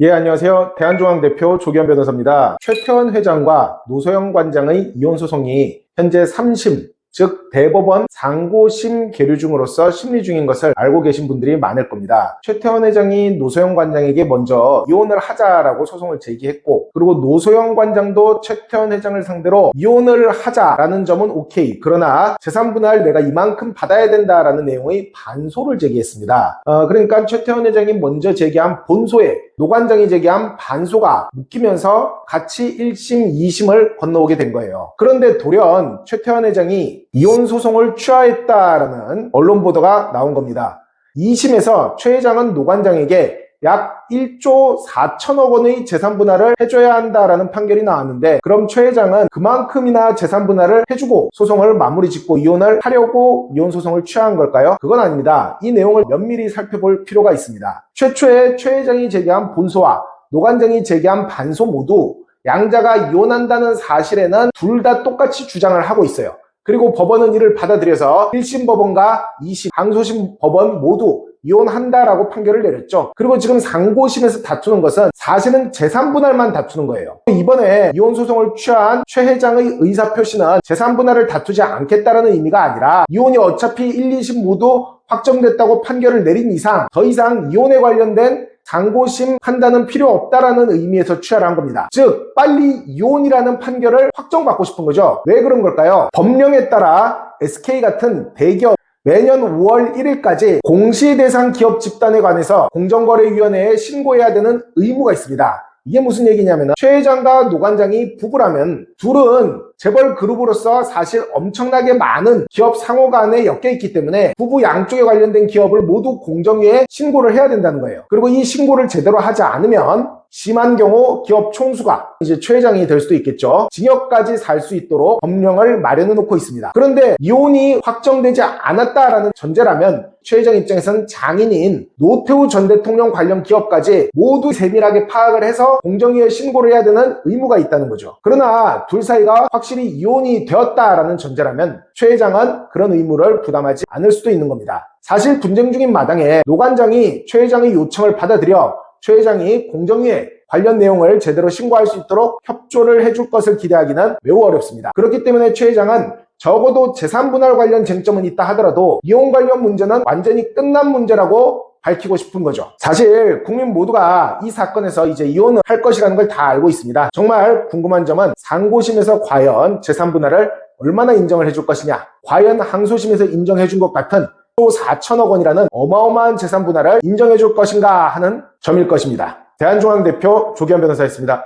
예, 안녕하세요. 대한중앙 대표 조기현 변호사입니다. 최태원 회장과 노소영 관장의 이혼 소송이 현재 3심, 즉 대법원 상고심 계류 중으로서 심리 중인 것을 알고 계신 분들이 많을 겁니다. 최태원 회장이 노소영 관장에게 먼저 이혼을 하자라고 소송을 제기했고, 그리고 노소영 관장도 최태원 회장을 상대로 이혼을 하자라는 점은 오케이, 그러나 재산분할 내가 이만큼 받아야 된다라는 내용의 반소를 제기했습니다. 그러니까 최태원 회장이 먼저 제기한 본소에 노 관장이 제기한 반소가 묶이면서 같이 1심, 2심을 건너오게 된 거예요. 그런데 돌연 최태원 회장이 이혼 소송을 취하했다라는 언론 보도가 나온 겁니다. 2심에서 최 회장은 노 관장에게 약 1조 4천억 원의 재산분할을 해줘야 한다라는 판결이 나왔는데, 그럼 최 회장은 그만큼이나 재산분할을 해주고 소송을 마무리 짓고 이혼을 하려고 이혼 소송을 취한 걸까요? 그건 아닙니다. 이 내용을 면밀히 살펴볼 필요가 있습니다. 최초에 최 회장이 제기한 본소와 노 관장이 제기한 반소 모두 양자가 이혼한다는 사실에는 둘 다 똑같이 주장을 하고 있어요. 그리고 법원은 이를 받아들여서 1심 법원과 2심, 항소심 법원 모두 이혼한다라고 판결을 내렸죠. 그리고 지금 상고심에서 다투는 것은 사실은 재산분할만 다투는 거예요. 이번에 이혼 소송을 취한 최 회장의 의사표시는 재산분할을 다투지 않겠다라는 의미가 아니라 이혼이 어차피 1, 2심 모두 확정됐다고 판결을 내린 이상 더 이상 이혼에 관련된 상고심 판단은 필요 없다라는 의미에서 취하한 겁니다. 즉 빨리 이혼이라는 판결을 확정받고 싶은 거죠. 왜 그런 걸까요? 법령에 따라 SK 같은 대기업 매년 5월 1일까지 공시대상 기업 집단에 관해서 공정거래위원회에 신고해야 되는 의무가 있습니다. 이게 무슨 얘기냐면 최 회장과 노 관장이 부부라면 둘은 재벌 그룹으로서 사실 엄청나게 많은 기업 상호 간에 엮여 있기 때문에 부부 양쪽에 관련된 기업을 모두 공정위에 신고를 해야 된다는 거예요. 그리고 이 신고를 제대로 하지 않으면 심한 경우 기업 총수가 이제 최 회장이 될 수도 있겠죠. 징역까지 살 수 있도록 법령을 마련해 놓고 있습니다. 그런데 이혼이 확정되지 않았다라는 전제라면 최 회장 입장에서는 장인인 노태우 전 대통령 관련 기업까지 모두 세밀하게 파악을 해서 공정위에 신고를 해야 되는 의무가 있다는 거죠. 그러나 둘 사이가 확실히 이혼이 되었다라는 전제라면 최 회장은 그런 의무를 부담하지 않을 수도 있는 겁니다. 사실 분쟁 중인 마당에 노 관장이 최 회장의 요청을 받아들여 최 회장이 공정위에 관련 내용을 제대로 신고할 수 있도록 협조를 해줄 것을 기대하기는 매우 어렵습니다. 그렇기 때문에 최 회장은 적어도 재산분할 관련 쟁점은 있다 하더라도 이혼 관련 문제는 완전히 끝난 문제라고 밝히고 싶은 거죠. 사실 국민 모두가 이 사건에서 이제 이혼을 할 것이라는 걸 다 알고 있습니다. 정말 궁금한 점은 상고심에서 과연 재산분할을 얼마나 인정을 해줄 것이냐, 과연 항소심에서 인정해 준 것 같은 4천억 원이라는 어마어마한 재산분할을 인정해 줄 것인가 하는 점일 것입니다. 대한중앙 대표 조기현 변호사였습니다.